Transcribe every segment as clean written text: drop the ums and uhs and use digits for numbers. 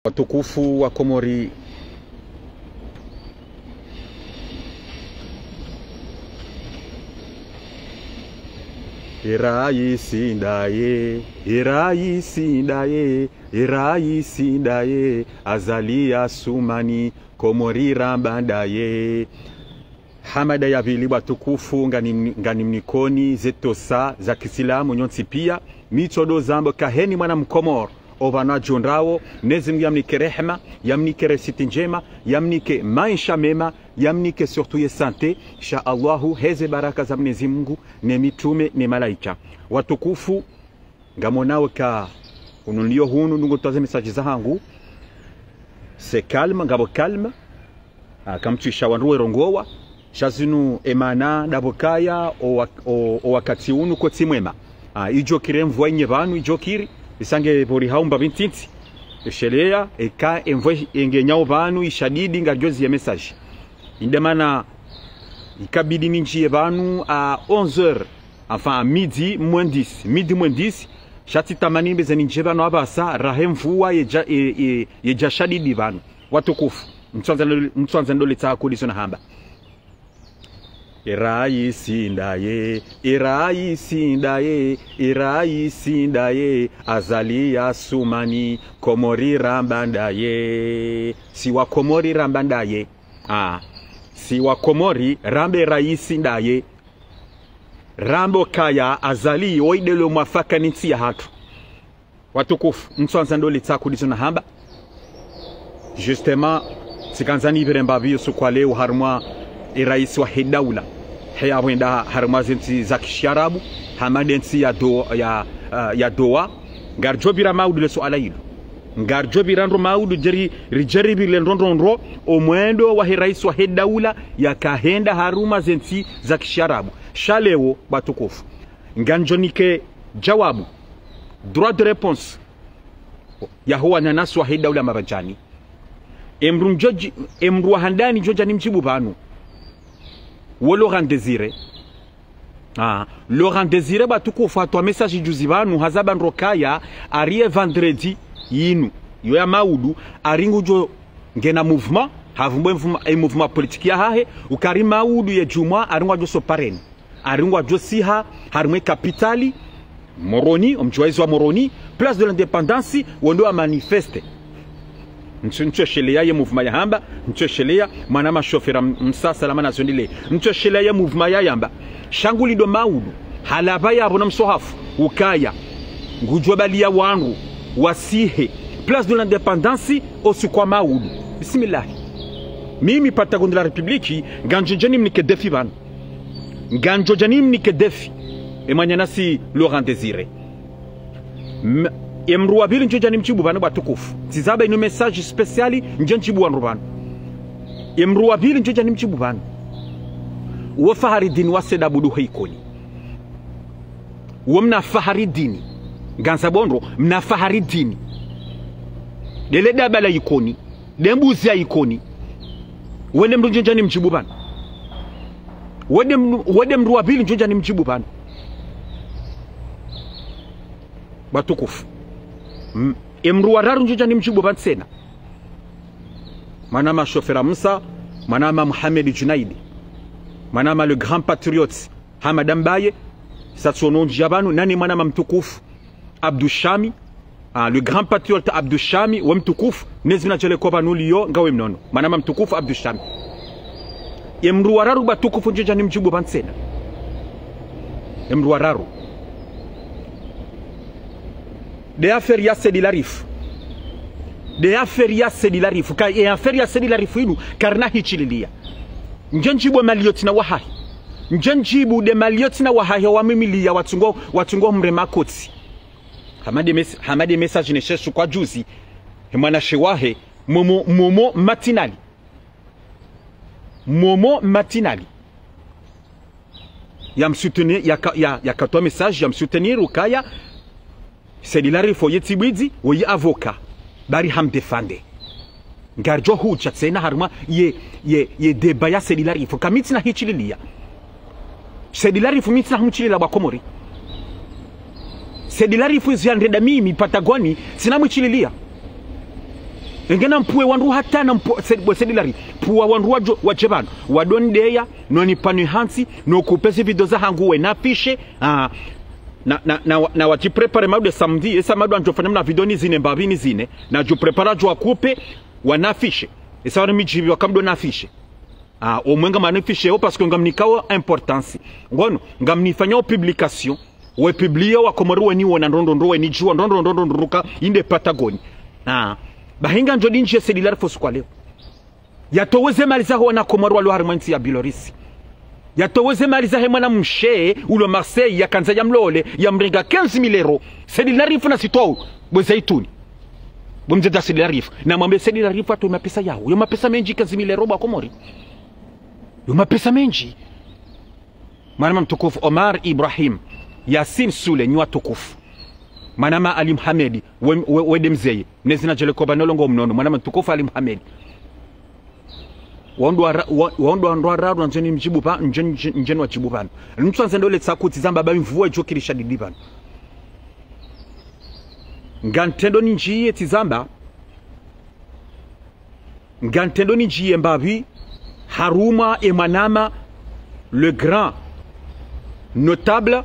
Watukufu wa Komori, Iraisi ndaye azalia sumani Komori rambandaye. Hamada ya vili watukufu ngani mnikoni zetosa za kisilamu nyonsi pia mitodo zambo kaheni mwana mkomor ovana jonrao nezim yamnike rehma, yamnike resiti njema, yamnike maisha mema, yamnike surtout ye sante insha Allahu heze baraka za Mwenyezi Mungu ne mitume ne malaika. Watukufu ngamonao ka unulio hunu nungu toze message za hangu se calme ngabo calme akamtwisha wanruwe rongowa shazinu emana dabokaya o wakati unu koti mwema ijo kiremvwa nye vanu ijo kiri isange bori haumba bintinti shelea eka envoy engenyao vanu ishadidi ngarjozi ya message indemana ikabidi ninjie vanu à 11h enfin à midi moins 10 shati tamani beze ninjie vanu abasa rahemvua yeja shadidi vanu. Watukufu mtwanza ndo leta kuliso na hamba Iraisi ndaye azalia sumani Komori rambandaye. Siwa Komori rambandaye siwa Komori rambe raisi ndaye rambo kaya azali oidelo mwafaka ninti ya hatu. Watukufu mtwanza ndo leta kuliso na hamba justement sikanzani birembabiyo sukwale uharmwa iraisi wa hidaula haya wenda harmazinti za kisharabu hamadensi ya doa ngarjobira maudu le suala hilo ngarjobira ndo maudu jeri bile ndondro omwendo wa iraisi wa hidaula ya kahenda haruma zinti za kisharabu shalewo. Batukufu nganjonike jawabu droit de réponse ya huwa nanasu wa hidaula mabajani emru handani joja ni mjibu banu wo Laurent Désiré Laurent Désiré batukufu atwa message juzi banu hazaba nrokaya arie vendredi yinu yo ya maudu aringu jo ngena mouvement havumbo mouvement politique ya hahe ukari maudu ya juma aringu jo sopareni aringu jo siha harumwe kapitali Moroni omchwaizi wa Moroni place de l'indépendance wondo a manifeste nchoshelea ye mouvement ya hamba nchoshelea manama shofera msasa lamana zondile nchoshelea ye mouvement ya yamba shanguli do maudu halaba yabo na msohafu ukaya ngujwabalia wangu wasihe place de l'indépendance osikwa maudu. Bismillah, mimi patagondi la republiki ganjojani mnike defi banu ganjojani mnike defi emanyanasi Laurent Désiré emruabili njojani mchibu banu batukufu tizaba ino message speciali njenchibu wanru banu emruabili njojani mchibu banu wa Faharidini waseda budu heikoni wa mna Faharidini ganza bondro mna Faharidini dele dabala ikoni dembuzi ya ikoni wende njojani mchibu banu wende mruabili njojani mchibu banu batukufu emruararu njoja ni mchibu bansena manama shofera Musa manama Mohamed Junaidi manama le grand patriote Hamad Mbaye satsono njabanu nani manama mtukufu Abdou Shami le grand patriote Abdou Shami wa mtukufu nezina chele koba nulio ngawe mnono manama mtukufu Abdou Shami emruararu batukufu njoja ni mchibu bansena emruararu de affaire ya Sedilarif de affaire ya Sedilarif ka e affaire ya Sedilarif inu karna hichililia njenjibu maliotina wahahi njenjibu de maliotina wahahi wa mimili ya watungo mrema koti hamade message ne sheshu kwa juzi mwana shewahe momo matinali ya msoutenir ya katoa message ya msoutenir ukaya Sedilarif yetibidi woyi avoka bari hamdefande ngarjo hucha tsena haruma ye debaya Sedilarif kamitina hichililia Sedilarif mitina humchilila ba Komori Sedilarif ziandeda mimi Patagoni sina mchililia engena mpue wandu hata na mpue sedilari puwa wandu wajebano wadondeya noni panu hansi no kupesi video za hangu we na fishe na wajiprepare maude samedi esa maude anjofanya na video ni zine mbabini zine na juprepara jwa kupe wanafishe esa wana mijibi wakamdo nafishe omwenga manifishe yo parce que ngamnikawa importance ngono ngamnifanya publication we publier wa komoru weni wona ndondo weni jua ndondo ruka inde Patagoni bahinga njodi nje sedilari fosu kwa leo yatoweze maliza ho na komoru walo harmansi ya Bilorisi yatoweze maliza he mwana mshe ulo Marseille ya kanza ya mlole ya mringa 15,000 euros sedilari funa sitou bozaituni bomzeta sedilari na mwambie sedilari atu mapesa yao yo mapesa menji 15,000 euros ba komori yo mapesa menji manama mtukufu Omar Ibrahim Yasin Sule ni watukufu manama Ali Muhamedi wede mzeye nezina jele koba nolongo mnono manama mtukufu Ali Muhamedi waondo andwa njeni mjibu pa njeni wajibu pano mtu anzendole tsakuti zamba ba mvua ijokirisha didi pano ngantendo ninjiye tizamba ngantendo ninjiye mbabi Haruma Emanama le grand notable,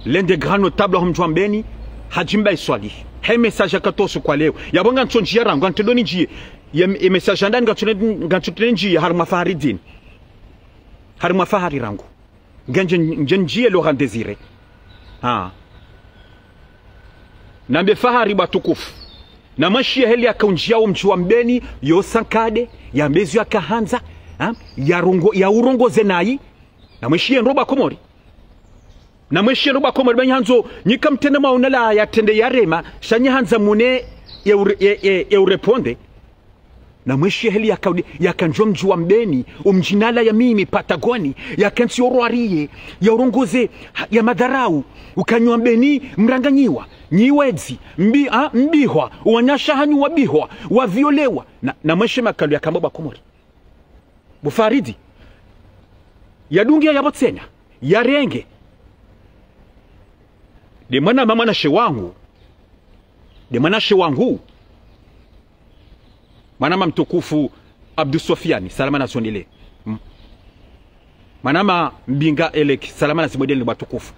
l'un des grands notables Homjwambeni, Hajimba Iswali. He message akatoso kwa leo. Yabonga nchonjia rangu antedoni njie. Ye message andani ngachutene njie Haruma Faharidin. Haruma Fahari rangu. Njenjie Laurent Désiré. Nambe Fahari batukufu. Na mashia heli akaunjia Homjwambeni yo sankade ya mbezu ya kahanza ya urongo zenai na mashia nroba komori na mashia nroba komori banyanzo nyika mtende maunala ya tende ya rema shanya hanza mune ya ureponde na mashia heli ya kanjomju wa mbeni umjinala ya mimi Patagoni ya kansi oroarie ya urongoze ya madarau ukanywa mbeni mranganyiwa nyiwezi mbihwa wanyasha hanyu wabihwa waviolewa na mashia makalu ya kamboba komori Bufaridi yadungia ya botsena ya renge de mana mama na shewangu de mana shewangu manama mtukufu Abdou Sofiani salama na sondele manama mbinga elek salama na simodele batukufu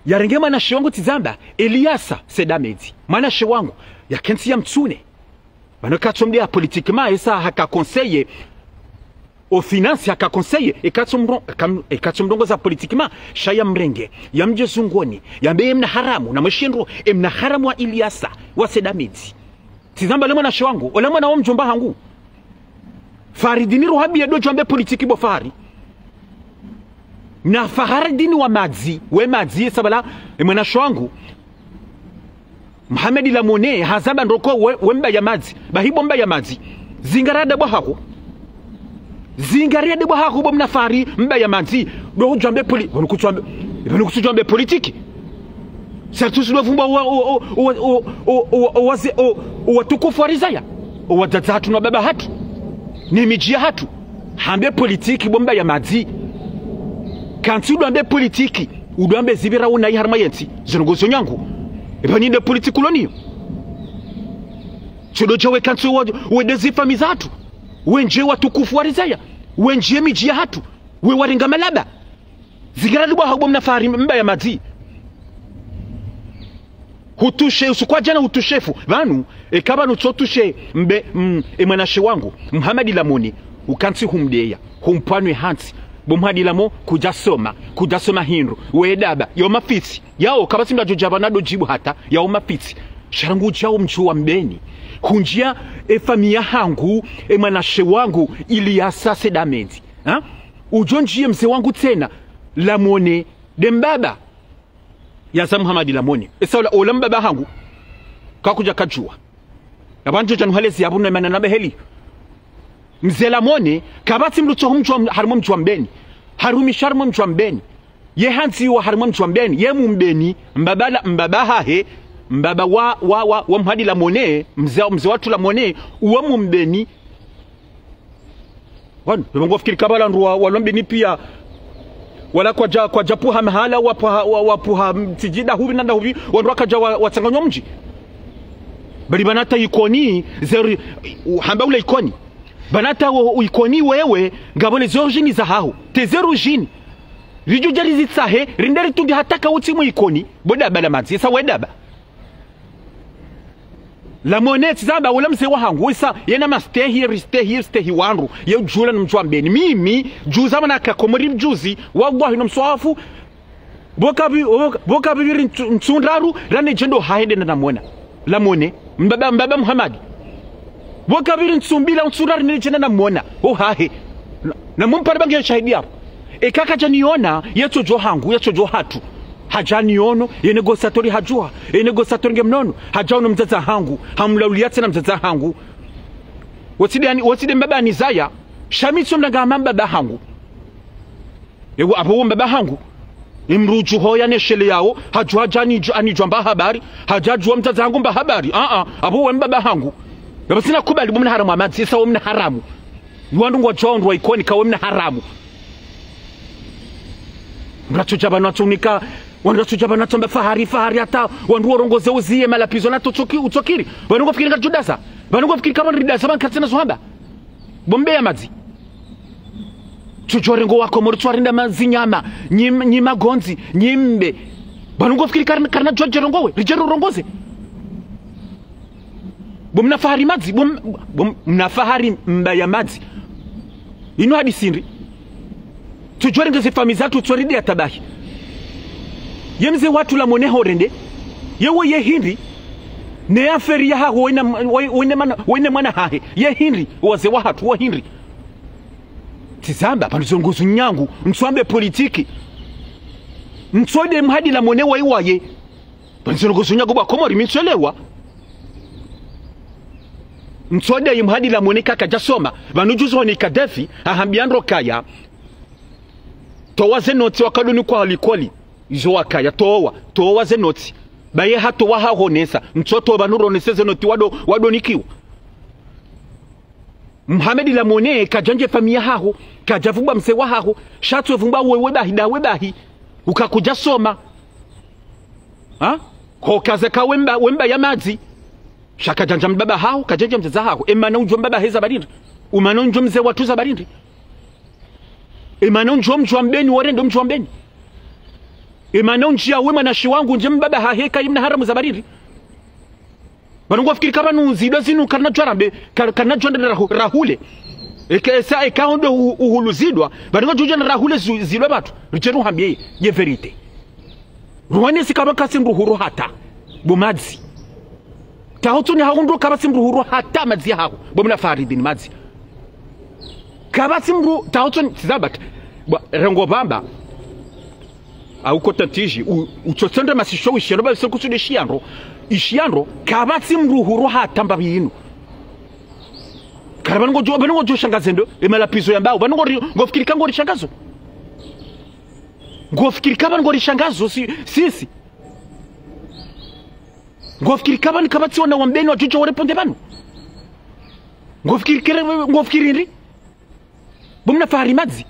ya renge mana shewangu tizamba Eliasa Sedamedi mana shewangu ya kensi ya mtsune manaka tsomdia politiquement esa haka conseiller au finance yaka conseil ekatsumrongo za politiquement shaya mrenge ya mje zungoni ya mbe mna haramu na mshindro mna haramu wa Eliasa wa Sedamedi tizamba lemo na shwangu olemo na omjomba hangu Faridini rohabi ya dojo ambe politiki bo fahari na Faharidini wa madzi we madzi sabala mna shwangu Mohamed Lamone hazaba ndoko we mba ya madzi bahibo mba ya madzi zingarada bo hako zingaria de bwa hakubo mnafari mba ya manzi do jambe kuchwambe politiki certus do vumba watukufu warizaya wadazatu na baba hatu ni mijia hatu hambe politiki bomba ya manzi kanti udoambe politiki udoambe zibira una iharma yensi zinongozo nyangu ebani de politiki uloniyo chodo jowe kanti wedezi famizatu wenje watukufu warizaya wenje mijia hatu we waringa malaba zigara dubwa hagbo mnafari mba ya madzi hutushe usukwa jana hutushefu vanu ekaba nuchotushe mbe emwanashe wangu Muhammad Lamoni ukansi humdeya humpanwe hansi bomhadi lamo kujasoma hindu wedaba yo mafisi yao kabasi mdajojaba nado jibu hata yao mafisi sharangu jao mchuwa mbeni kunjia famia hangu mwanashe wangu Eliasa Sedamedi ujonjie mzee wangu tena Lamone dembaba ya za Muhammad Lamone esa ola mbaba hangu kakuja kajua nabanjo januhalezi yabuna manana beheli mzee Lamone kabati mlucho humjwa harimo mjwa mbeni harumi sharmo mjwa mbeni ye hansi wa harimo mjwa mbeni ye mumbeni mbaba hahe mbaba wa Muhammad Lamone mzee watu Lamone uwa mumbeni wan mbongo fikiri kabala nruwa walombeni pia wala kwa japuha mahala wapuha tijida huvi nanda huvi wanruwa kaja watsanganywa mji bali banata ikoni zero hamba ule ikoni banata ikoni wewe ngabone zorigine za haho te zero origine rijo jari zitsahe rindari tundi hataka uti mu ikoni boda bala madzi sa wedaba la monete zamba wala mse wa hangu isa yena ma stay here wangu ye jula mjwambeni mimi juza manaka komori mjuzi wagwa hino mswafu boka bibiri ntsundraru rane jendo haende na namona la mone mbaba Muhammad boka bibiri ntsumbila ntsundraru ne jenda na mona o hahe na mumpara bangi shahidi hapo kaka janiona yeto jo hangu yeto jo hatu hajani ono yenegosatori hajua yenegosatori ngemnono hajaona mzaza hangu hamlauliate na mzaza hangu wotide mbaba nizaya shamitso mnaga mbaba hangu yewo abo mbaba hangu imruju hoya neshele yao hajua jani anijwa mba habari hajajua mzaza hangu mba habari abo mbaba hangu yabasina kubali bomna haramu amadzi sawo mna haramu ywandu ngo jondwa ikoni kawo mna haramu ngatuja banatunika wanatuja banatomba fahari hata wandu orongoze uziye malapizo na utokiri banungo fikiri ka judasa banungo fikiri kama ridasa bankatsena zohamba bombe ya madzi tujorengo wako muri twarinda mazinyama nyima gonzi nyimbe banungo fikiri karna jojerongo we rijero rongoze bomna fahari madzi bomna fahari mbaya madzi ino hadisindri tujorenge ze family zatu tsoridi atabahi yemze watu la mone horende yewe ye hindi ne aferi ya hawo wene mana hahe ye hindi waze wahatu wa hindi tizamba panzongozo nyangu mswambe politiki mtsode mhadi la mone waiwaye panzongozo nyangu ba komori mitselewa mtsode yimhadi la mone kaka jasoma banujuzo ni Kadafi ahambiandro kaya towa zenoti wakadoni kwa alikoli izo wakaya towa zenoti baye hato wahahonesa mtoto banuronese zenoti wado nikiwa Muhammad la mone kajanje famia haho kajavumba mse wa haho shatwe vumba webahi ukakuja soma ko kaza ka wemba ya madzi shaka janja mbaba haho kajanje mzaza haho emana unjo mbaba heza barindi umana unjo mze watu za barindi emana unjo mjwambeni warendo mjwambeni emana unjia wema na shiwangu nje mbaba haheka imna haramu za barindi banungo fikiri kama nuzido zinu karna jwarambe karna jwanda rahule esa ekaondo uhuluzidwa banungo jujana rahule zilwe batu richeru hambie ye verite ruwane sikaba kasimru huru hata bumadzi tahotuni haundu kaba simru huru hata madzi hawo bomna faridin madzi kaba simru tahotuni tizabat rengo bamba au kotantiji uchotsende masisho wishero ba sekusude ishiandro kaba simru huru hata mbabinu karaba ngo jo shangazendo emala pizo ya mbao bango ngofikiri kango rishangazo ngofikiri kaba ngo rishangazo sisi ngofikiri kaba ni kaba tsiona wambeni wajujo wareponde banu ngofikiri ndi bomna fahari madzi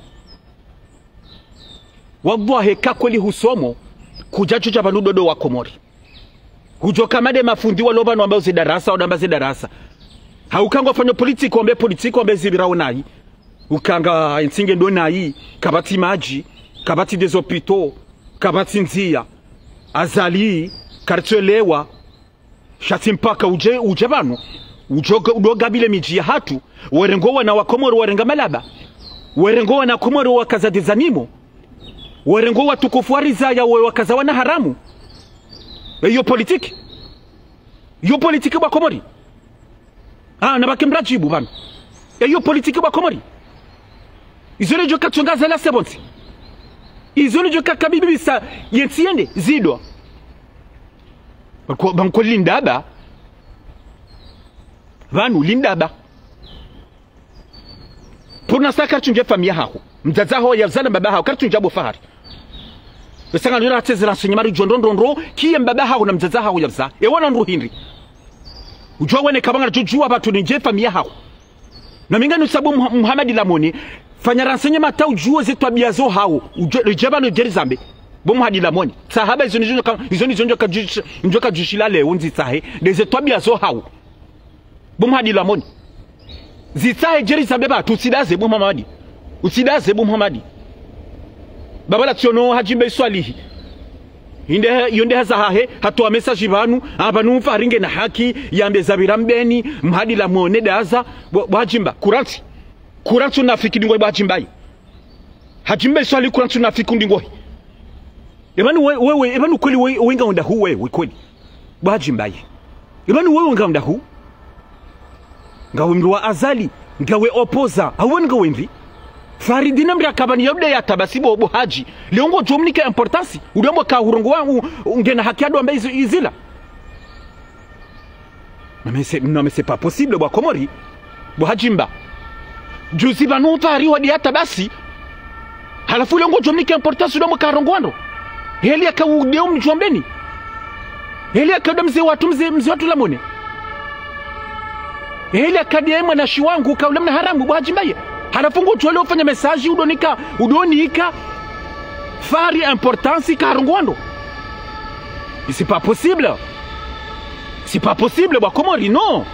wallahi kakweli husomo kujajuja banu dodo wa Komori hujoka made mafundi waloba no ambao zidarasa au ambazo zidarasa haukango fanya politiko ambe zibirao nayi ukanga insinge ndo nayi kabati maji kabati des hôpitaux kabati nzia azali kartelewa shatimpaka uje banu udogabile miji ya hatu werengo wana wa Komoro warenga malaba werengo wana Komoro wakaza zanimo werengo watukufu warizaya wakaza wana haramu yo politiki ba Komori na bakemrajibu bana yo politiki ba Komori izole jo katungaza la sebonti izole jo kakabibi bisa yentiende zidwa banko lindaba banu lindaba pona saka tunje famia hako mzaza ho yazana baba hako kartunja bo fahari besanga ndira tezera senyamari jondondondro kiye mbaba hako na mzaza hako yaza wana nruhindri ujwa wene kabanga jujua batu ninje famia hako na minga nusabu Muhammad Lamoni fanya ransenye mata ujue zetu abiazo hao ujeba no jerizambe bomu hadi la moni sahaba izo njo ka jushila le unzi tsahe des étoiles zo hawo bomu hadi la moni zitsahe jeri sabeba tusidaze bomu Muhammadi usidaze bomu Muhammadi babala tsono hajimbe swalihi inde yonde hazahe hatoa message abantu faringe na haki yambe zabirambeni mhadi la mone daza bwajimba kurantu nafiki ndingo bwajimbai hajimbe swali kurantu nafiki ndingo ebanu wewe ebanu kweli wenga onda hu wewe kweli bwajimbai ebanu wewe wenga onda hu ngawe mruwa azali ngawe opoza awon ngawe mvi Faridina mbya kabani yabde ya tabasibo obo haji leongo jomnika importance udambo ka hurongo wangu ngena haki ado ambaye izila non mais c'est pas possible bwa komori bwa hajimba juzi banu fari wadi hata basi halafu leongo jomnika importance udambo ka rongwando heli akawudeo mjombeni heli akadamze watu mze watu lamone heli akadie mwanashi wangu kaulamna haramu bwa hajimbaye halafungu tuwele ufanya message udonika fari importance karungwando. C'est pas possible. C'est pas possible bwa komori non.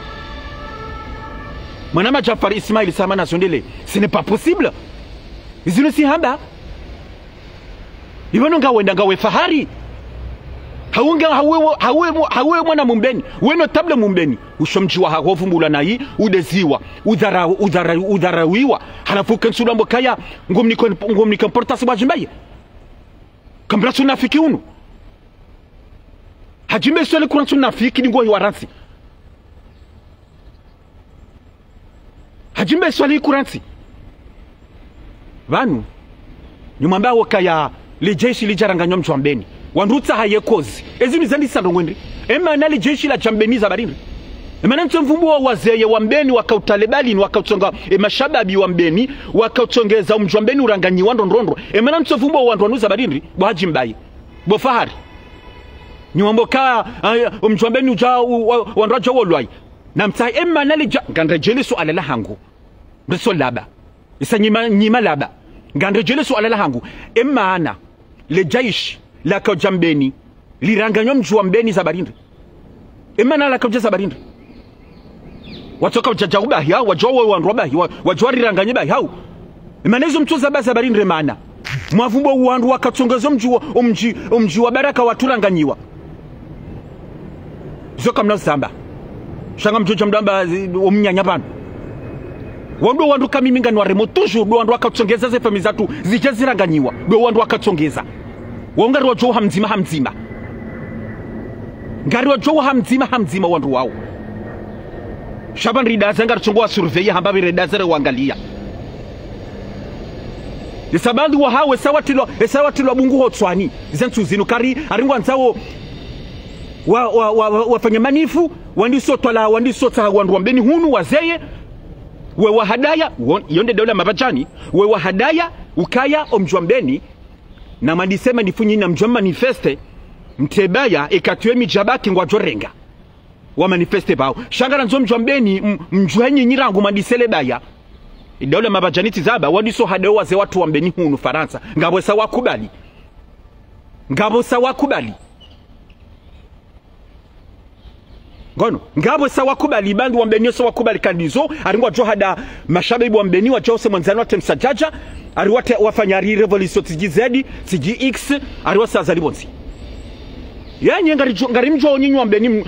Mwanama Jafari Ismail Samana Sondele, ce n'est pas possible. Izino si hamba. Iwano ngawe fahari. Hawe mwana mumbeni weno table mumbeni ushomjiwa hahofu mbula nayi udeziwa udharawiwa halafu kensulambo kaya ngomni komportasi bajimbaye kambra sunafiki unu hajimbe swele kuna sunafiki ningo hiwaransi hajimbe swele kuransi vanu nyumamba wakaya lejeshi lijaranganywa mchwambeni wanduta hayekozi ezini zandi sandongwendi emana le jeshi la chambeniza barindi emana mtumvumbu wa wazeye wa mbeni wakautalebali wakautonga mashababi wa mbeni wakautongeza umjwambeni uranganyi wandondrondo emana mtumvumbu wa wandwanuza barindi bwajimbaye bofahari nyumboka umjwambeni uja wandwaja wolwai na mtai emana le gandrejele so alala hangu beso laba isa nyima laba gandrejele so alala hangu emana le jeshi la kaujambeni liranganywa mjuambeni za barindi emana la kauja za barindi watoka ujaja ubahi hao wajowe wanrobahi wajwari ranganye bahi hao emana hizo mtuza baza barindi remana mwavumbo uwandu wakatongezo umji wa baraka waturanganyiwa zoka mna zamba shanga mjoja mdamba umnyanya bana wandu kamimi ngani waremo toujours do wandu wakatongeza ze family zatu zijaziranganyiwa do wandu wakatongeza wongari wajo hamzima ngari wajo hamzima wandu wao shaban ridaza ngari chongo survey hamba ridaza re wangalia isabandi wa hawe sawatilo bungu hotswani zentu zinu kari aringwa nzawo wafanya manifu wandisota wandu wambeni hunu wazeye we wahadaya yonde dola mabajani we wahadaya ukaya omjwambeni na mandisema nifunyi na mjwa manifeste mtebaya ekatwe mijabaki ngwajorenga wa manifeste bao shangara nzo mjwambeni mjwenyi nyirangu mandisele baya dola mabajaniti zaba wadiso hadao waze watu wambeni hunu Faransa ngabo sawa kubali ngono ngabo sawa kubali bandu wambeni sawa kubali kandizo aringwa johada mashabibu wambeni wa jose mwanzano wa temsajaja ariwate wafanyari revolution tijizedi tgx ariwa saza libonzi yanye ngari mjwa onyinyi wambeni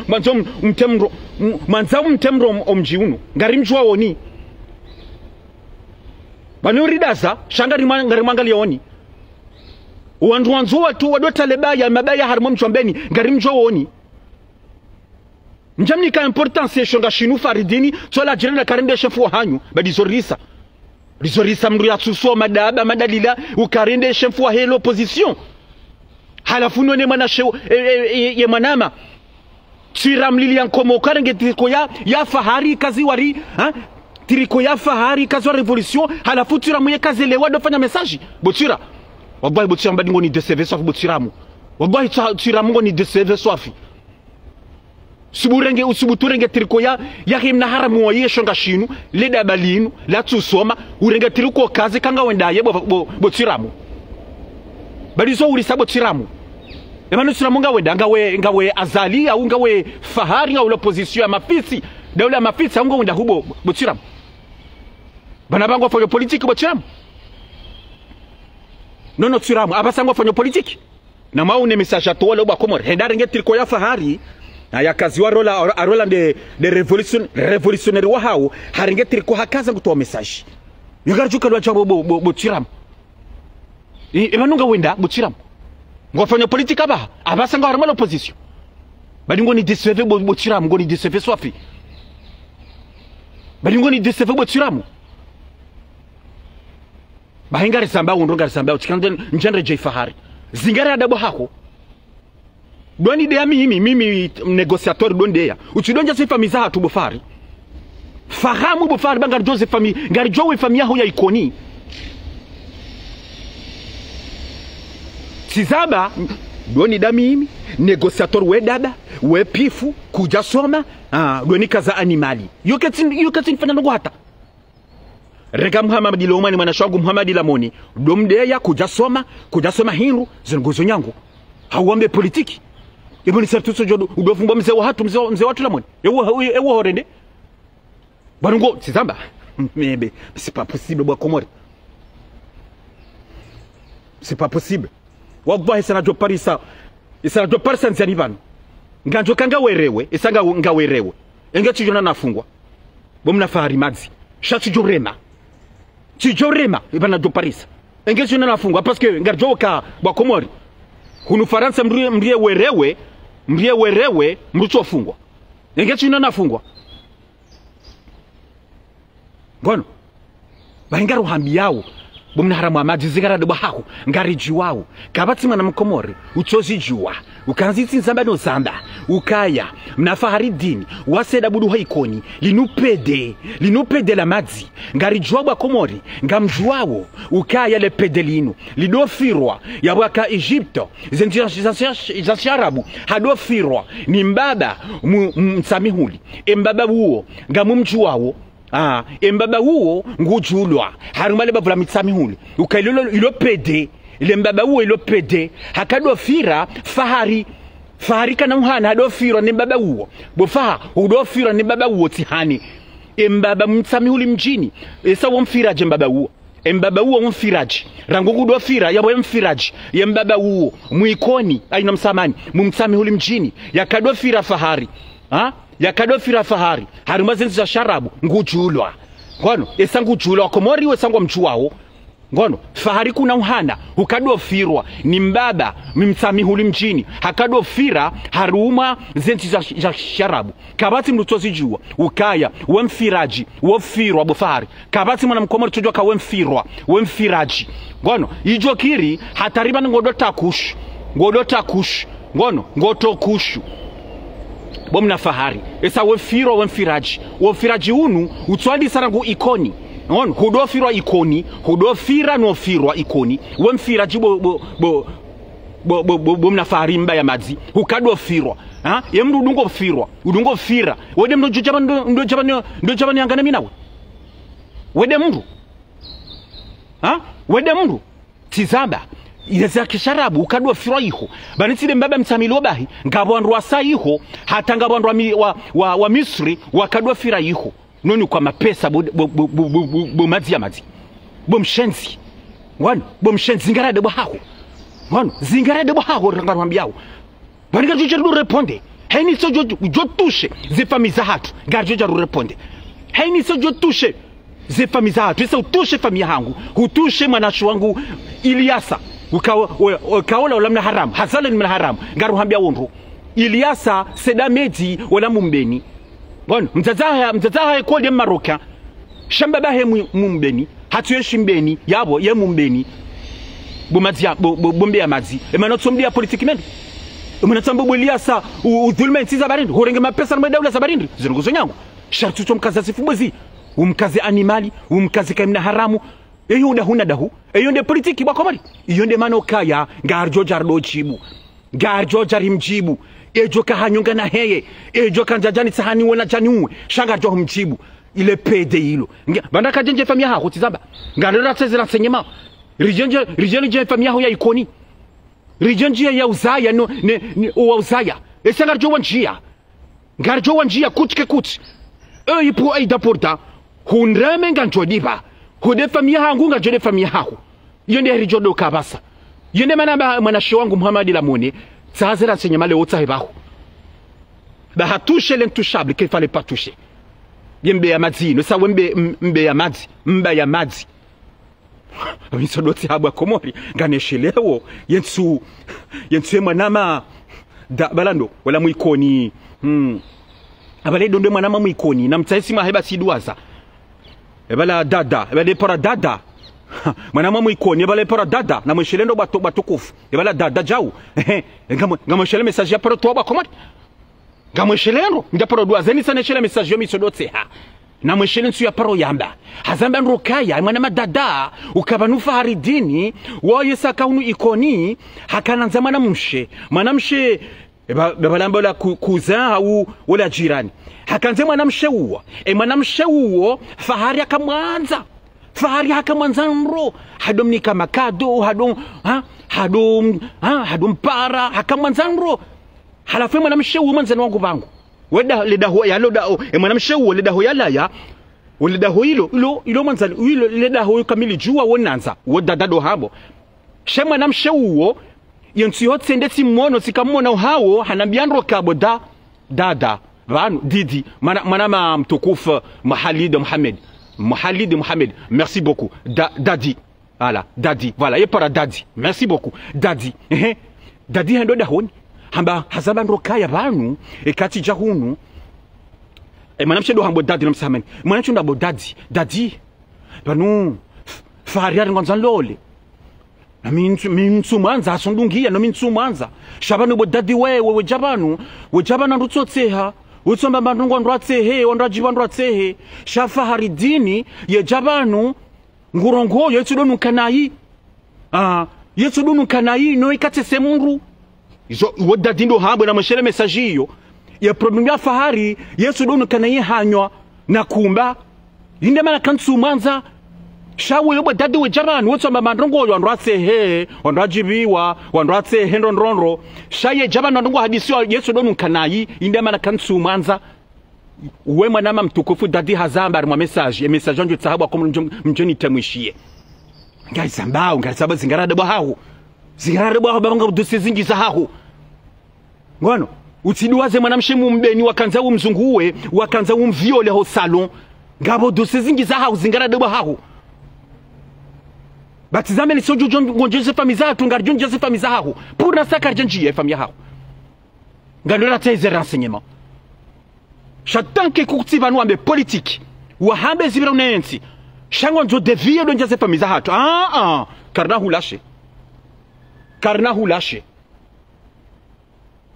manzo mtemro omjiunu ngari mjwa oni banuri dasa shangari ngari mangali oni wandu wanzo watu wadota lebaya mabaya harimo mchambeni ngari mjwa oni njamni ka importance yeshonga shinu faridini tola jirena karende shefu wa hanyu badizorisa mndu ya tsuso madalila ukarende shefu wa helo opposition halafu none mwana shefu ye manama tiramlili yankomo karenge tiriko ya fahari kazi wari tiriko ya fahari kazi wa revolution halafu tiramuye kazi lewa dofanya message botira wallahi botira mbadingo ni DCV sofi botiramu wallahi tiramu ni DCV sofi usubuturenge tiriko ya himna haramu wa yeshonga shinu leda balinu la tusoma urenge tiriko kazi kanga wenda ye botiramu balizo ulisabo tiramu emanu tiramu ngawe azali au ngawe fahari au l'opposition ya mafisi daula mafisi au ngawenda hubo botiramu bana bango fanyo politique botiramu nono tiramu abasango fanyo politique na maune message atwala uba komor hendare ngetiriko ya fahari ya kazi wa rola de revolutionnaire wa hao haringetiriko hakaza kutoa message yugarjuka lwa chabo botiramu emanunga wenda botiramu ngofanya politique aba abasanga harimo l'opposition bali ngoni diseve botiramu ngoni diseve swafi bali ngoni diseve botiramu bahingari samba undonga samba ukikande njendre jay fahari zingara adabo hako doni de mimi négociateur donde ya uchidonja sifa mizaha tu bofari fahamu bofari banga joseph fami ngari jowe famia ho ya ikoni Tizaba doni da mimi négociateur we dada we pifu kuja soma doni kaza animali yoketin fanya ngo hata rega Muhammad Lomani mwanashangu Muhammad Lamoni domdeya kuja soma hinru zinguzo nyangu hauambe politiki ibo ni certuso jodo udofumba mzee wa hatu mzee watu Lamoni ewo horende bango tizamba mebe c'est pas possible bwa Komori c'est pas possible wallahi sana jo parisa isana jo parisa nzani bano nganjo kanga werewe isanga ngawerewe engeti jona nafungwa bomna fahari madzi shati jorema Tijorema ibana do Paris engezi na nafungwa parce que ngarjoka bwa Komori hunu Faransa mrie werewe mruchofungwa engezi na nafungwa ngono bahingaro hambiyao bomna haramu amaji zigara do bahaku ngari jiwao kabati mwana mkomori uchozi jiwa ukanzitsi nzamba no zamba ukaya mnafahari dini waseda budu haikoni linupede la madzi ngari jiwa Komori ngamjuao ukaya le pedelino lidofirwa yabwaka Egypto zenzi Arabu hadofirwa ni mbaba msamihuli embaba huo ngamumjuao embaba huo ngujulwa harumale bavula mitsamihuli ukailolo ilopede ile mbaba huo ilopede hakadofira fahari kana uhana hadofira ni mbaba huo bofaha udofira ni mbaba huo tihani embaba mitsamihuli mjini esa womfiraje mbaba huo embaba huo womfiraje rangu dofira yabo mfiraje yembaba huo muikoni aina msamani mumtsamihuli mjini yakadofira fahari yakadofira fahari haruma zenzi za sharabu ngujulwa ngono esangu julwa Komori wesangu mchuwao ngono fahari kuna uhana ukadofirwa ni mbaba mimsamihuli mjini hakadofira haruma zenzi za sharabu kabati mlutozi juwa ukaya wemfiraji wofirwa bofahari kabati mwana Mkomori tujwa ka wemfiraji ngono ijokiri hatariba ngodota kush ngono ngoto kushu bomna fahari esa wemfiraji unu utwadi sarangu ikoni non hudofirwa ikoni hudofira no firwa ikoni wemfiraji bomna fahari mbaya madzi ukadofirwa yemru udungo fira wede mndo jabani yangana minawe wede mru tizamba Yeza kisharabu ukadofirwa iho banitile mbaba mtamilo bahi ngabondwa sa iho hata ngabondwa wa Misri wakadofira iho noni kwa mapesa bomadzi ya madzi bomshenzi wano bomshenzi ngarade bohaho wano zingarade bohaho ngarwambiao banika jojo rureponde haini so jotushe zefamiza hatu ngarjoja rureponde haini so jotushe zefamiza hatu isa utushe famia hangu utushe mwanashi wangu Iliasa ukaola wala mna haram hazala ni mna haram ngaruhambia wonro Iliasa sedameti wala mumbeni bon mtazaha kode maroka shamba bahe mumbeni hatuyeshi mbeni yabo ye mumbeni bomazia bombe ya mazi emanotsomdia politiki mende emanatsambo Iliasa udhulma ntiza barindi horenge mapesa na daula za barindi ziruguzo nyangu shartu tomkaza sifubozi umkaze animali umkaze kamna haramu eyo huna dahu eyo nde politiki bwa Komori iyo nde manokaya ngarjo jardo chibu ngarjo jarimjibu ejo kahanyonga na heye ejo kanjajani tsahani wona janiwe shanga jo mjibu ile pede hilo bandaka jenje famia ha kutizamba ngarera tsezera senyema rijenje famia ho ya ikoni rijanjia ya uzaya no wa uzaya esa ngarjo wanjia kutike kuti ipo aida porta hunreme nganjodiba hode famia hangu ngajode famia haku yende rijodo kabasa yende mana mwanashe wangu Muhammad Lamone tsazera senyamale otsa hebaho ba hatushe l'intouchable qu'il fallait pas toucher yembe ya madzi no sa wembe mbe ya madzi mba ya madzi misodoti habwa komori nganeshelewo yensu mwanama da balando wala muikoni abale donde mwanama muikoni na mtsaisi maheba siduaza ebala dada ebale para dada mwanama muikoni ebale para dada na mweshelendo batukufu ebala dada jau ngamweshele message ya para toba komori ngamweshelendo ndaparo duazeni sana shele message yo misodoti ha na mweshele nsu ya paro yamba hazamba nrokaya mwanama dada ukabanu faharidini woyesa kaunu ikoni hakananza mwanamshe babalamba la cousin au wala jirani hakanze mwanamshe uwo fahari akamwanza nro hadomnika makado hadom para hakamwanza nro halafu mwanamshe uwo mwanza wangu bangu weda leda ho ya loda mwanamshe uwo leda ho yala ya leda ho ilo mwanza ilo leda ho kamili jua wonanza wodadado habo she mwanamshe uwo yensi hotse ndeti mwono sikamona hawo hanambiandro kabo dada vanu didi manama mtukufu Mahalid Mohamed merci beaucoup dadi voilà yepara dadi merci beaucoup dadi dadi hendo da honi hamba hazaba ndrokaya vanu ekati jahunu mwanamshe do hambo dadi namsamani mwanamshe ndo dadi vanu fahari ngonza lole na minsu manza asondungia no minsu manza shabanu bodadi wewe jabanu ndutsotseha utsomba mandungo ndratsehe ondrajiba ndratsehe shafa haridini ye jabanu ngurongo yetsudonu kanayi no ikatse mungu izo wodadi ndo hambo na mashele message hiyo ya problem ya fahari yetsudonu kanayi hanywa na kumba inde mana kansu manza shawe yobo dadi we jabanu wotsomba mandongo ondratsehe ondrajibiwa ondratsehe ndonronro shaye jabanu ndongo hadisi yesu donu kanayi inde mana kansu manza uwe mwanama mtukufu dadi hazamba mwa message njo tsahabwa ko mjoni temwishie ngai zingarade bwaho babanga dose zingi za haho ngono utiduwaze mwanamshe mumbeni wakanza umzunguwe wakanza umviole ho salon ngabo dose zingi za haho zingarade bwaho batizame ni sojo ngonjeze famille zatu ngarjonjeze famille zaho pour na saka rjenji famille haho ngandora teze renseignement chatanke kutiva nuambe politique wahambe zibira unensi shango nzo devie donjeze famille zatu karna hulashe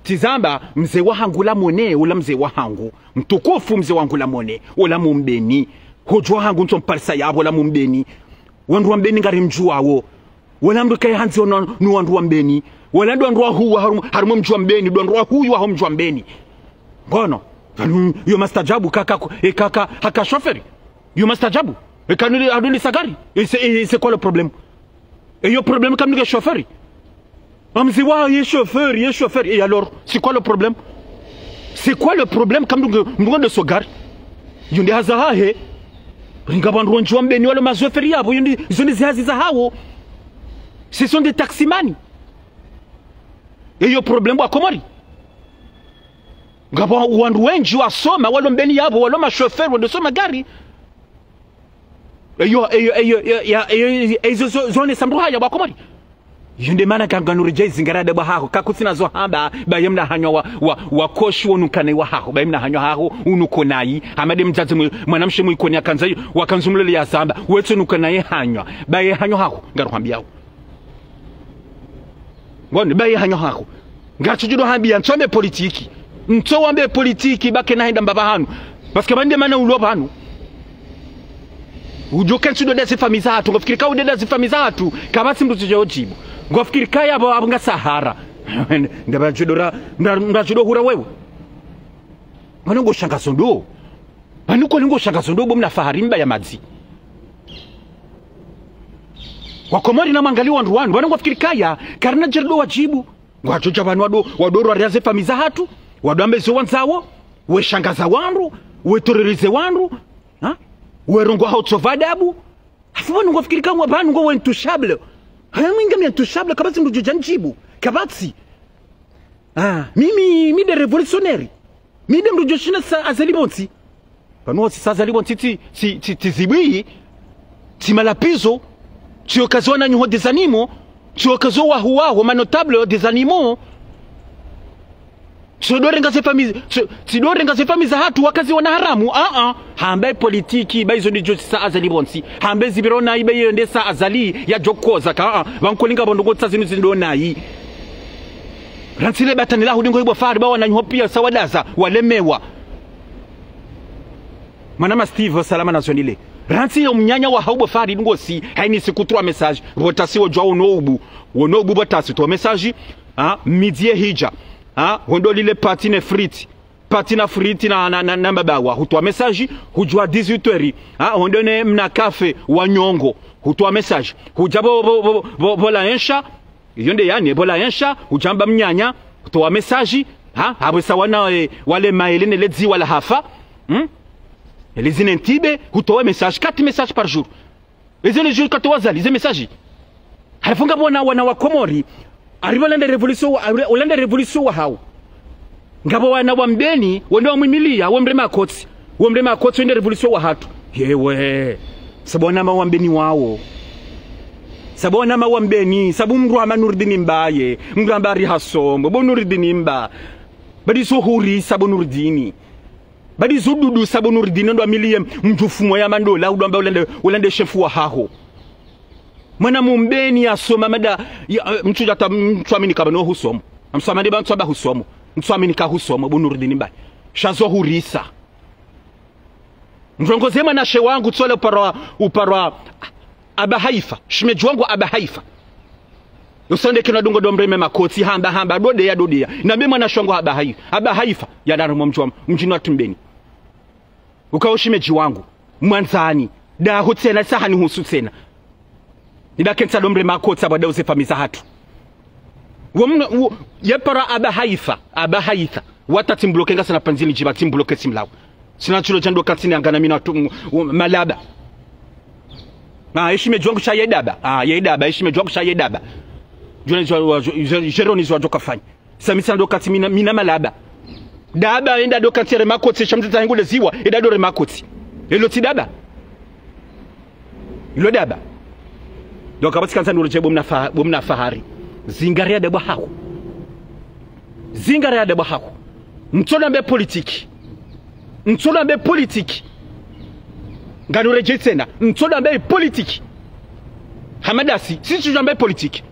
tizamba mzee wahangu Lamone ula mzee wahangu mtukufu mzee wangu Lamone ula mumbeni hojwa hangu ntomparisa yabo la mumbeni wandu wambeni ngari mjuawo wala mdu kai hanzi ni wandu wambeni wala ndu huwa harumu mjuambeni ndu huyu wa mjuambeni ngono yo mastajabu kaka haka chauffeur yo mastajabu kanuli aduli sagari c'est quoi le problème et yo problème comme le chauffeur amzi wa ye chauffeur et alors c'est quoi le problème comme ndu de sogar yundi hazaha he Ringabandu njwambeni wale mazoferi yabo zoni zihazi za hawo ce sont des taximani iyo problème wa komori ngabo wandu wenji wasoma wale mbeni yabo wale machauffeur wale soma gari iyo zone samruha ya komori yunde mana kanganuri jay zingarade ba haho kakutsina zo hamba bayemna hanywa wa koshi wonukane wa haho bayemna hanywa haho unukonayi amade mzazi mwanamshe muikoni akanza wakanzumulele ya samba wetso nukanaye hanywa baye hanywa haho ngaruhambiawo ngone baye hanywa haho ngachujudo hambia nsombe politiki bake naenda mbaba hanu parce que bande mana ulo hanu ujoken sudo desi famille zatu ngofikirika udeda zi famille zatu kabasi mtu jojibu ngofikirika yabo abunga Sahara ndabajudo hura wewe manongo shangasondo banuko lingo shangasondo bomna fahari mba ya madzi wakomori na mangali wa Rwanda wana wafikiri kaya karina jerdo wajibu wajoja banu wadoro ariaze famiza hatu wadambezo wanzawo we shangaza wanru we torerize wanru ha we rongo hautsovadabu afu banu wafikiri kama banu ngo intouchable mwinga mi intouchable kabati ndujoja njibu kabati mimi de revolutionnaire mi de ndujoshina sa azalibonti banu sa azalibonti ti zibwi ti malapizo tu occasion na nyuho des animaux tu occasion wa huwa ma notable des animaux tu dorenga se famille za hatu wakazi wana haramu hambe politiki baizo ndi jotsa azali bonsi hambe zibirona ibe yende sa azali ya jokoza ka bankolinga bondoko tsazinu zindona yi ransile batani la hudingo ibo fari ba wana nyuho pia sawadaza walemewa manama Steve salama na zonile ranti yo mnyanya wa haubo fari ngosi haini sikutrwa message rotasi wo jwa onobu batasi to message midie hija hondo lile patine friti na mabawa hutwa message hujwa 18h hondo ne mna cafe wa nyongo hutwa message hujabo bola ensha yonde yani bola ensha hujamba mnyanya hutwa message habwe sawana wale maelene lezi wala hafa les inentibe hutoa message 4 messages par jour les jours 14 les messages halafunga bona wana wa Komori aribalanda revolution wa hao ngabo wana wa mbeni wendo mwimilia wembre makotsi wende revolution wa hatu yewe sabona ma wambeni wao sabona ma wambeni sabu mru amanurdini mbaye mgrambari hasombo bonurdini mba badi so huri sabonurdini badi zududu sabonurdini ndo amilie mjufumo ya mandola udamba ulende chefu wa haho mwana mumbeni asoma mada mchuja ta mtwamini kabano husomo amsamani ba mtwaba husomo mtwamini ka husomo bonurdini mbaye shazo hurisa mrongoze mwana she wangu tsole uparwa aba haifa shimeji wangu aba haifa usande kina dungo dombreme makoti hamba dode ya na mema na shongo aba haifa ya darumo mjini wa tumbeni ukawoshimeji wangu mwanzani da hutena sahani husu tena nibakenta dombre makoti abada usefamiza hatu yepara aba haifa watati mblokenga sana panzili jiba timbloke simlawo sinachulo jando katini angana mina malaba ishimeji wangu sha yedaba ishimeji wangu sha yedaba jeroni zwa joka fanya samisa ndo kati mina malaba daba enda do kati remakoti shamtata ngule ziwa eda do remakoti eloti daba ilo daba donc abati kanza nuruje bomna fahari zingaria de bahako mtsola mbe politique nganureje tena mtsola mbe politique hamadasi sisi jambe politique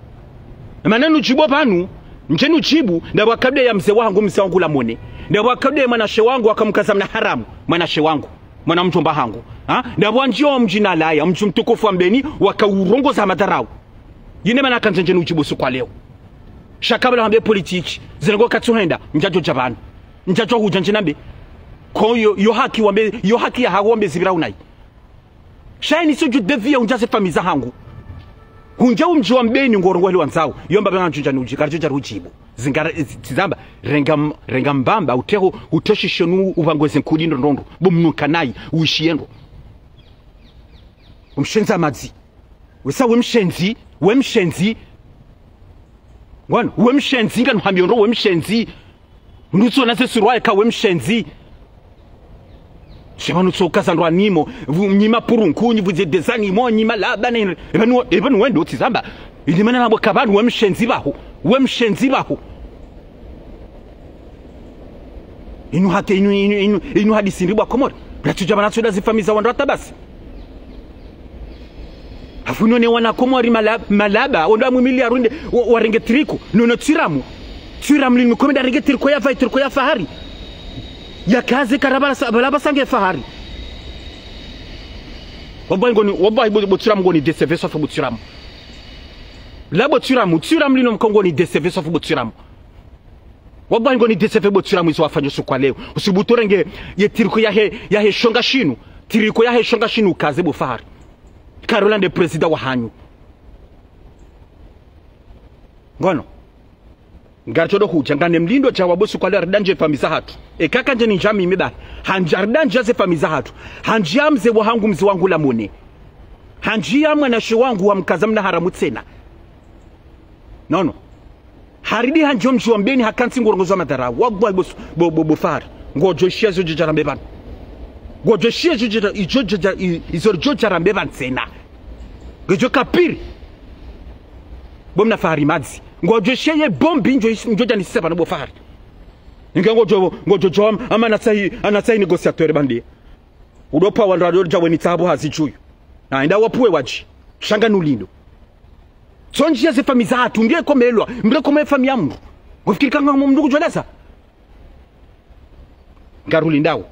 maneno chibo panu njenu chibu na wakabde ya mzee wangu la mone na wakabde mwanashe wangu akamkaza mna haramu mwanashe wangu mwana mjomba hangu na wanjio mjina laya mtukufu wa mbeni wakaurongoza madarau yine mana kanje njenu chibo kwa leo shakabla hambe politique zengo katsuhenda njajo jabana njajo hujanje nambe ko yo haki ya hawombe zibira unai shaini suju devia unjase famiza hangu hunja umji wa mbeni ngorongwali wanzao yomba banga njunja nujikarjuja rujibu zingara tizamba renga mbamba uteshishonu ubangweze nkudi ndondo bomnukanai uishiendo umshenza madzi wesa wemshenzi ngwana wemshenzi ngani hambiondo wemshenzi nutso nase surwaye ka wemshenzi shemanu tsokaza ndo animo nyima purunkunyi vuze desani mo nyima laba ne ebanu wendo tizamba ilimana nabo kabanu wemshenzi baho inu hate inu hadisi ndibwa Komori bratujaba natso dazifamiza wandata basi afuno ne wana Komori malaba ondo amumili arunde warenge triko nono tsiramu linu komeda renge triko ya fahari ya kazi karabala sange fahari wabai botsiramu ngoni DCV sofa botsiramu la botsiramu lino mkongoni DCV sofa botsiramu wabai ngoni DCV botsiramu iso wafanya kwa leo usibutorenge ye tiriko ya he shonga shinu tiriko ya he shonga shinu kaze bo fahari Caroline de president wa hanyu ngono ngachodo huja ngane mlindo cha wabosu kwa lardanje famisa hatu kaka nje njami imeba hanjardanje ze famisa hatu hanjia mze wangu mze wangu la mone hanjia mwanashi wangu wa mkazamna haramu tena nono haridi hanjio mjua mbeni hakansi ngorongozo madara wagwa bofar ngojo shia zo jarambe ban ngojo shia zo jarambe ban tena ngojo kapiri bomna fahari madzi ngojo sheye bombi njo jani seba no bofar ngojo jom ama anasai negociateur bandi udopa wandado jawe ni tabo hazichuyu na enda wapuwe waji shanga nulindo sonjia ze famille zatu ndiye komelwa mbe kome famille yamu ngofikiri kanga mndu kujoleza ngaruli ndawo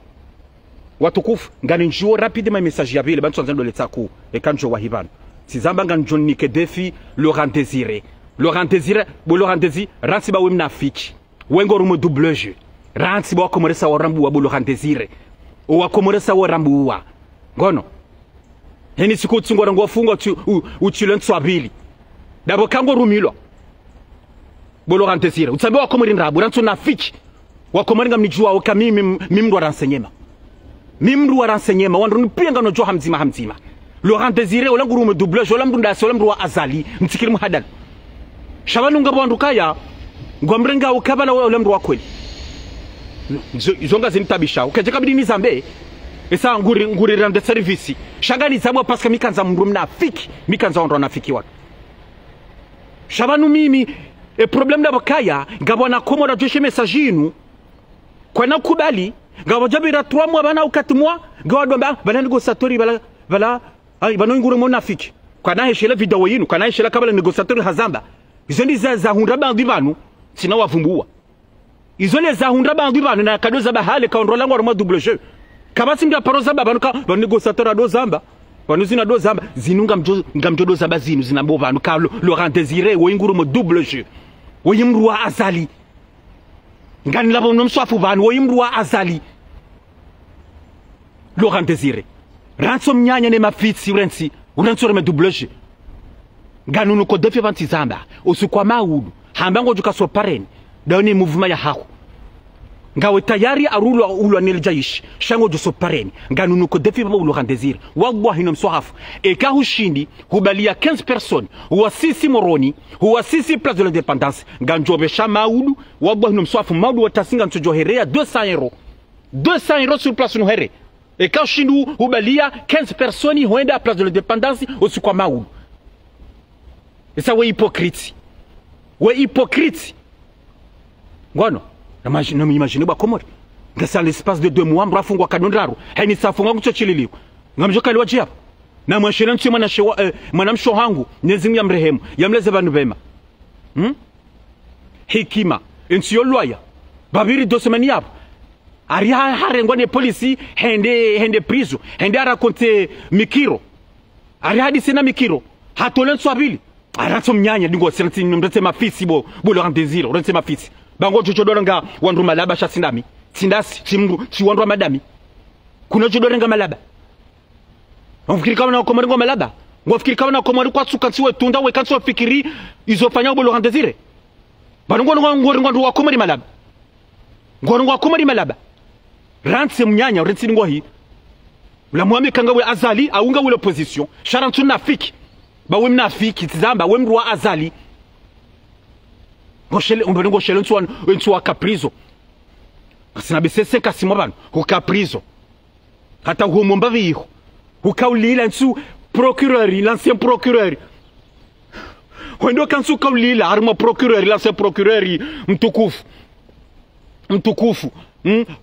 watukufu ngani njio rapide ma message ya vile bantu nzendo letsaku ekanjo wahibana sizamba nganjo nike defi Laurent Désiré Laurent Désiré ransi ba wemna fiki wengo rumo double jeu ransi ba komoresa warambu wa Laurent Désiré o wakomoresa warambu wa ngono heni siku tsungora ngofunga uchile ntswabili dabo kango rumilwa Laurent Désiré utsabe wakomori ndabu ranso na fiki wakomoringa mnijua wakamimi mimdu wa renseignement wandu npienga no jo hamzima Laurent Désiré ola ngurume double jeu ola mdu ndasi ola mdu wa azali mtsikiri muhadal shabanu ngabwandu kaya ngomrenga ukabala ola mdu wa kweli zonga zinitabisha ukaje kabidi nizambe esa nguri rande service shangani zamwa paska mikanza mndu mnafiki mikanza wandu wanafiki watu shabanu mimi problem da bakaya ngabwana komora joshe message yinu kwa nakubali ngabajabira 3 mois bana ou 4 mois ngawadomba bana négociateur bala bano nguru monafiki kwa nahe shela video yinu kwa nahe shela kabala négociateur hazamba izo ndi za hundra bandi banu sina wavumbua izo le za hundra bandi banu na kadoza bahale kaondola ngoro double jeu kabasi ndia paroza baba ka bano négociateur ado zamba bano zina do zamba zinunga ngamjodo zamba zinu zina bo banu ka Laurent Désiré wo nguru mo double jeu wo yimru wa azali ngani labo nomswafu banu wo yimru wa azali Laurent Désiré ranso mnyanya ne mafitsi urensi urenso reme double jeu nganu nuko defi vanti zamba usukwa maudu hambango juka sopareni daoni mouvement ya hako ngawe tayari arulwa ulwa niljaish shango jo sopareni nganu nuko defi baba Laurent Désiré wagwa hino mswafu eka hushindi hubalia 15 personnes huwa sisi moroni huwa sisi place de l'indépendance nganjobe shamaudu wagwa hino mswafu maudu watasinga ntojoherea 200 € sur place no here et quand Chindou hubalia 15 personnes huenda à place de l'indépendance aussi kwa maudu et ça we hypocrite ngono na m'imagine ba komori ngasa l'espace de 2 mois mrafungwa kadondraro haini safunga kuchochililiwa ngamjoka liwaje hapa na mwashira ntsi mwanamsho hangu nezimu ya mrehemu yamleze banu bema hikima ntsi yolwaya babiri dosemani yabo ari harengwa ne polisi hende prison hende raconter mikiro ari hadisi na mikiro hatolen swabili aratso mnyanya dingo sirati mndete mafisi bo Laurent Désiré uretse mafisi bango chochodoranga wandu malaba shasindami sindasi si wandu madami kuna chodorenga malaba ngofikiri kama na komoringo malaba ngofikiri kama na komori kwa tsukantsiwe tunda we kanso fikiri izofanya bo Laurent Désiré bango ngoringo wa komori malaba ngoringo wa komori malaba rantse mnyanya uretsi ngohi la mwami kanga we azali aunga we l'opposition sharantu nafiki ba we mnafiki tizamba we mru wa azali ngoshele ntsu wa caprizo kasina besese kasimo bana ku caprizo hata humo mbaviho ukaulila ntsu procureur l'ancien procureur wendo kansu kaulila arma procureur l'ancien procureur mtukufu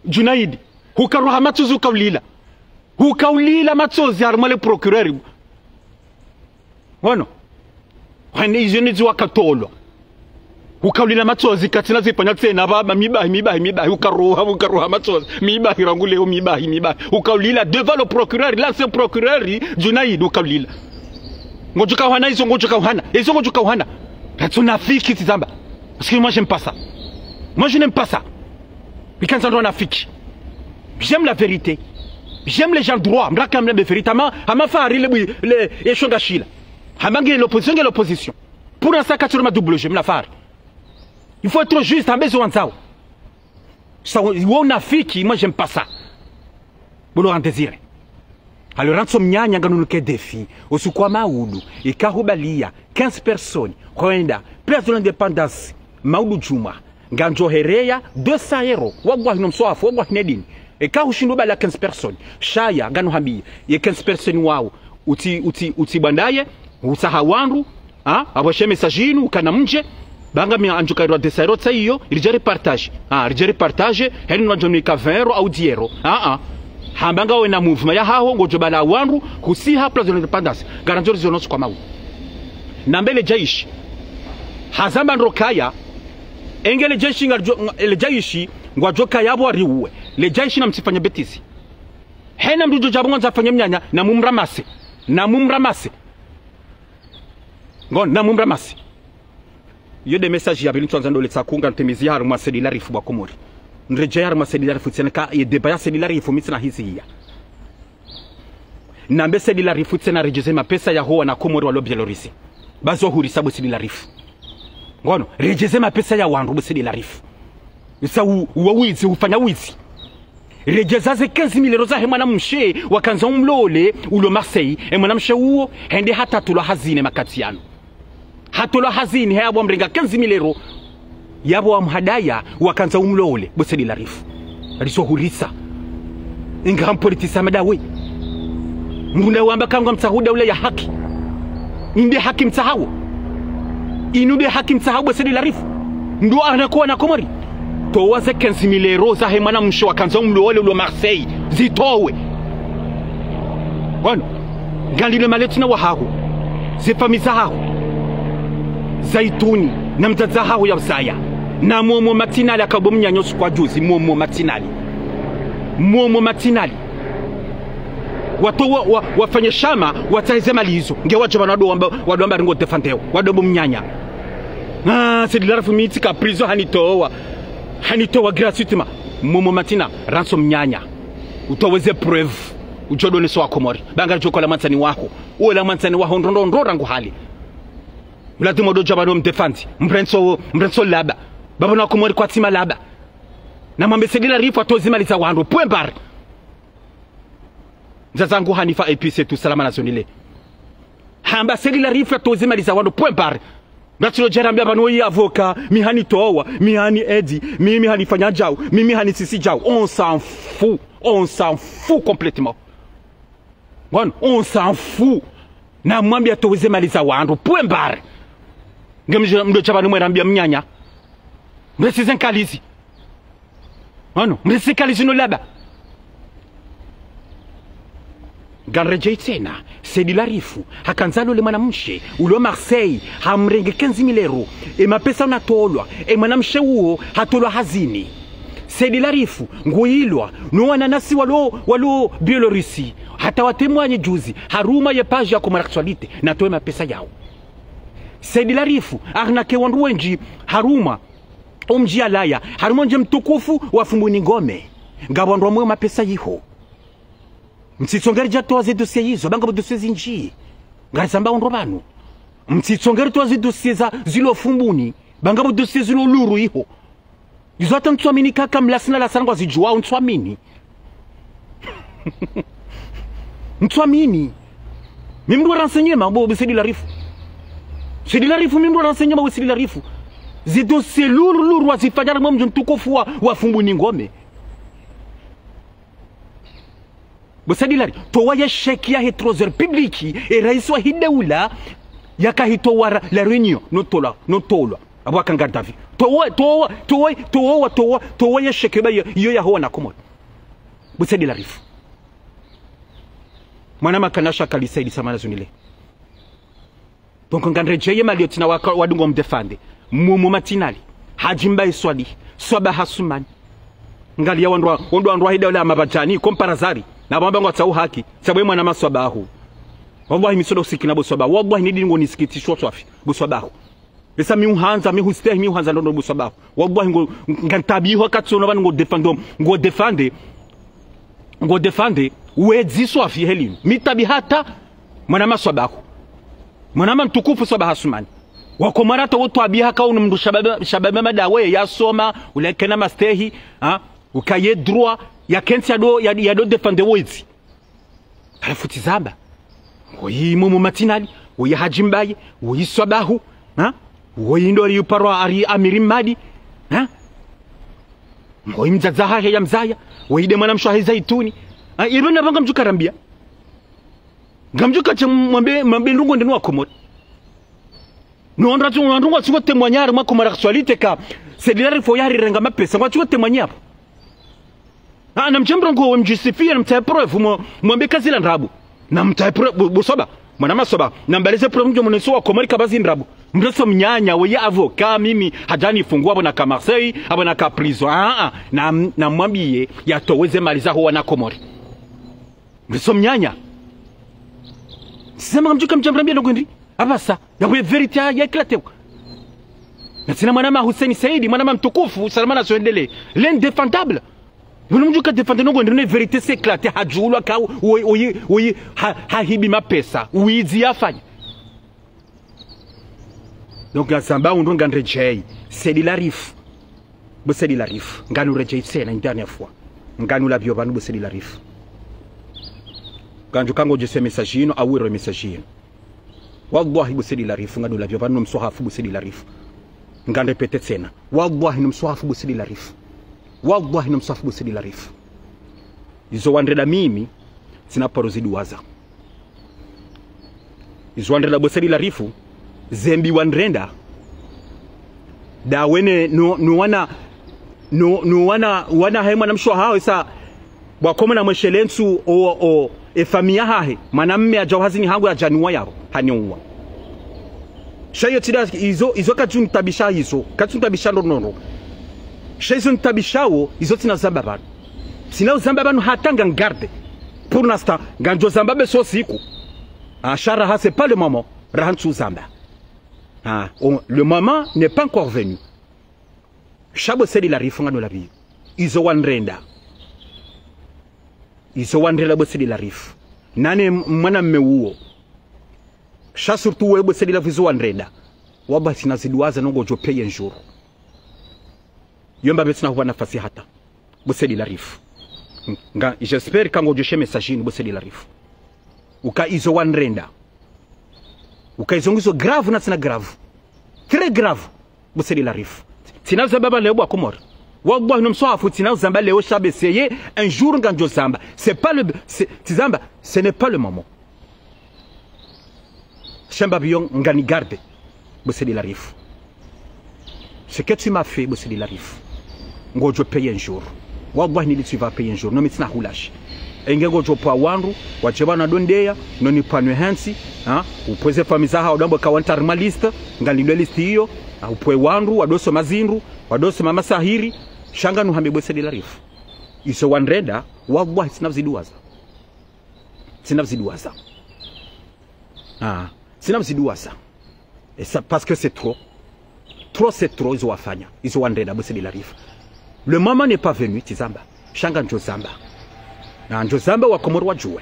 Junaid hukaruha matsuzu kaulila matsozi arma le procureur wono hani izeni wakatolo ukaulila matsozi katina zipanya tsena baba mibahi ukaruha matsozi mibahi rangule mibahi ukaulila devant le procureur l'ancien procureur Junaid ukaulila ngojuka hana izo ngojuka hana tatsuna fiki tizamba parce que moi j'aime pas ça Bikanza ndo nafiki j'aime la vérité j'aime les gens droits mraka mle vérité ama fari le eshonga shila hamangi l'opposition pour un sac sur ma double jeu la faire il faut être juste en besoin de ça on a fiki moi j'aime pas ça bolo en désir alors ransom nyanya ngano ke défi osukwa maudu ikahubalia 15 personnes kwenda place de l'indépendance maudu juma nganjo hereya 200 € wagwa hino mswafu wagwa hinedini ikahushindo bala 15 personnes shaya ngano hambi ye 15 personnes wao uti bandaye usahawandu abashe messaginu kana mje banga mi anjuka desero tsayo irijari partage heni nwajonika 20 € au 10 €. Hambanga we na movement ya haho ngojo bala wandu kusiha place de l'indépendance garantir zonos kwa mau na mbele jaishi hazamba ndrokaya engele jaishi le jaishi ngwajoka yabo ariwe le jaishi na msifanya betisi hena mdujo jabonga zafanya mnyanya na mumramase ngon na mumramase yo de message ya bilintu nzando letsa kunga ntemizi haru masedi la rifu bwa komori nrejea masedi la rifu tsenaka ye debaya sedi la rifu mitsina hizi ya na mbesedi la rifu tsena rejeze mapesa ya hoa na komori wa Bielorisi bazo hurisa bosedi la rifu ngono rejeze mapesa ya wandu bosedi la rifu isa uwizi ufanya wizi rejeza ze 15,000 € za hemana mshe wakanza umlole ulo Marseille emana mshe uo hende hata tulo hazine makatiano hatola hazini habo mringa 15,000 € yabo amhadaya wakanza umlole bosedi la rifu alisohurisa ingam politisa madawi munda wamba kanga mtahuda ule ya haki inde haki mtahawo inude haki mtahawo bosedi la rifu ndo anakuwa na komori to waze 15,000 € za hemana msho wakanza umlole ulo Marseille zitowe wano galile maletina wahahu zifamiza hahu zaituni na mtaza hao ya usaya na momo matinali akabomnya nyosu kwa juzi momo matinali watu wafanye shama wataize mali hizo nge wacho wado ngo defendeo wado bomnyanya c'est de la famille ka prison hanitoa gratuitement momo matina ransom nyanya utoweze preuve ujodone so akomori banga jokola mansani wako ola mansani wa ndoro rangu hali Mulati modo jabano mdefanti mbrenso laba baba na komori kwa tima laba na mambesedi la rifu atozima lisa wandu pwembar nzazangu Hanifa APC tu salama nazonile hamba sedi la rifu atozima lisa wandu pwembar ngatilo jerambia banoi avoka mihani towa mihani edi mimi hani fanya jao mimi hani sisi jao on s'en fout complètement on s'en fout na mwambia atozima lisa wandu pwembar mdo chabani mwerambia mnyanya mresi zenkalizi mresi kalizi no laba ganrejei tena sedi la rifu hakanzalo le mwanamshe ulo Marseille hamrenge 15,000 € e mapesa unatolwa e mwanamshe uo hatolwa hazini sedi la rifu nguilwa no wananasi walo Bielorisi hata watemwanye juzi haruma ye page ya Commercialité na toe mapesa yao sedi la rifu arnake wandu wenji haruma omji alaya haruma nje mtukufu wafumbuni ngome ngabondwa mwe mapesa yiho mtsitsongeri jatoa dossier hizo banga dossier zinji ngarisamba ondo banu mtsitsongeri toa dossier za zilo fumbuni banga dossier zilo luru yiho izo atantswamini kaka mlasina la sangwa zijua untswamini ntswamini mimdu renseigner mabo besedi la rifu sedi la rifu mimdu renseigner mabo sedi la rifu zi dossier luru wazifanya mwa mjo mtukufu wa fumbuni ngome bosedi la towa ya sheki ya hetrozer publiki e raisi wa hideula yakahitowa la réunion notolwa abwaka ngardavi towa ya sheki ba yo ya hona komo bosedi la rifu mwana makanasha kalisaidi samana zunile donc ngandrejeye maliotina wadungo mdefande mumu matinali hajimba iswali swaba hasumani ngali ya wandu hida wala mabajani komparazari na bamba ngwatsa haki sabwe mwana maswabahu wallahi misodo sikina boswaba wallahi nidi ngo nisikitishwa swafi boswabahu esa mi uhanza ndo boswabahu wallahi ngantabiho katsono bana ngo defende wedi swafi helini mitabi hata mwana maswabahu mwana mtukufu swaba hasumani wakomara to twabia ka unumdu shababa madawe ya soma ulekena mastehi ukaye droit ya kensi ya do defende wizi halafuti zamba woyi mumu matinali woyi hajimbaye woyi sabahu woyi ndo yuparo ari amirimadi woyi mzazaha ya mzaya woyi de mwana mshwahi zaituni ibana banga mjukarambia ngamjuka mwambe ndungo ndenu wakomora no ndungo tsuko temwanyara makomara actualité ka c'est fo yari renga mapesa kwa tsuko temwanyara na mchembro ngo mjustifia mtaye preuve mwambe kazila ndabu na mtaye preuve bosoba mwana masoba na mbaleze preuve njo mneso wakomari kabazi ndabu mreso mnyanya we avocat mimi hajani fungua bona ka Marseille abona ka prison na mwambie yatoweze maliza ho wana komori mreso mnyanya sema mjuka mchambambia ndogondi abasa yawe verite ya éclaté na sina mwana Hussein Saidi mwana mtukufu salama soendele l'indéfendable mjuka défendre ndogondi ne vérité c'est éclaté hajulwa ka oyi hahibi mapesa uizi afanya donc la samba on donne rejei c'est de la rif bo c'est de la rif nganu rejei c'est une dernière fois nganu la biobanu bo c'est de la rif kanjo kango je message yino awiro message yino wallahi bo c'est de la rif nganu la biobanu msohafu bo c'est de la rif ngande peut-être tena wallahi msohafu bo c'est de la rif wallahi msohafu bo c'est de la rif izo wandreda mimi sina porozidi waza izo wandreda bo c'est de la rifu zembi wandrenda da wene no wana haima na mshwa hao isa wakoma na mshelensu o familia hahe mwanamme ajawazini hangu ya januwa yao hanyongwa shayo tida izo kachun tabisha hizo kachun tabisha nono shayo tabishao izo tina zamba banu tina zamba banu hatanga ngarde pour l'instant ganjo zamba be so siku ashara ha c'est pas le moment rahantu zamba le moment n'est pas encore venu. Chabo c'est de la rifonga no la vie. Izo wandrenda. Izo wandrenda bo c'est de la rif. Nane mwana mmeuo. Cha surtout webo c'est de la vizo wandrenda. Waba sinaziduaza nongo jo paye un jour. Yomba betina huwa nafasi hata. Bo c'est de la rif. Nga j'espère kango jo she message bo c'est de la rif. Uka izo wandrenda. Ukaizongizo grave na tina grave très grave bo c'est de la rif tina zamba leo bwa komor wagwa no msoafu tina zamba leo shabe seye un jour nganjo zamba c'est pas le tizamba ce n'est pas le moment chamba bion ngani garde bo c'est de la rif ce que tu m'as fait bo c'est de la rif ngojo paye un jour wagwa ni tu vas payer un jour no mitina hulash engego jo pa wandu wachebana dondeya noni panwe hansi upweze famizaha odambo kawanta list ngalindwe list hiyo upwe wandu wadoso mazindu wadoso mama sahiri shanga nuhambe bwese de la rif iso wandreda wagwa sinavziduaza sinavziduaza et ça parce que c'est trop c'est trop iso wafanya iso wandreda bwese de la rif le moment n'est pas venu tizamba shanga njo zamba na njo zamba wa komoro wajue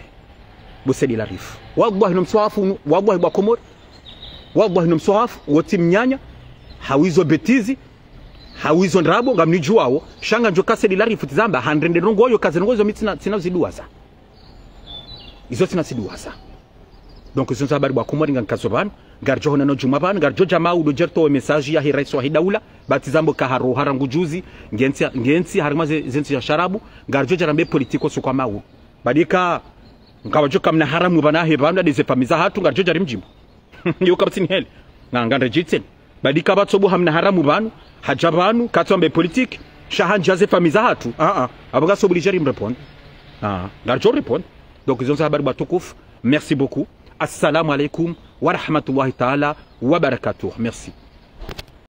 bo c'est de la rif wagwa hino mswafu wagwa ba komoro wagwa hino mswafu woti mnyanya hawizo betizi hawizo ndrabo ngamnijuao shanga njo kase de la rif tizamba 100 rongo yo kaze rongo zo mitina ziduaza izo tina ziduaza donc izo zabari ba komoro ngankasobana garjo hona no juma bana garjo jamaa udo jerto message ya hirais wa hidaula batizambo ka haro harangu juzi ngensi harimaze zensi ya sharabu garjo jarambe politiko sukwa mawu badika ngawajo kamna haramu bana he banda de famiza hatu garjo jarimjimbo yo kabsini heli ngande jitsen badika batsobu hamna haramu banu hajabanu katombe politique shahan jaze famiza hatu abaga sobuli jarim répondre garjo répondre donc ils ont habari batukouf merci beaucoup assalamu alaikum wa rahmatullahi ta'ala wa barakatuh merci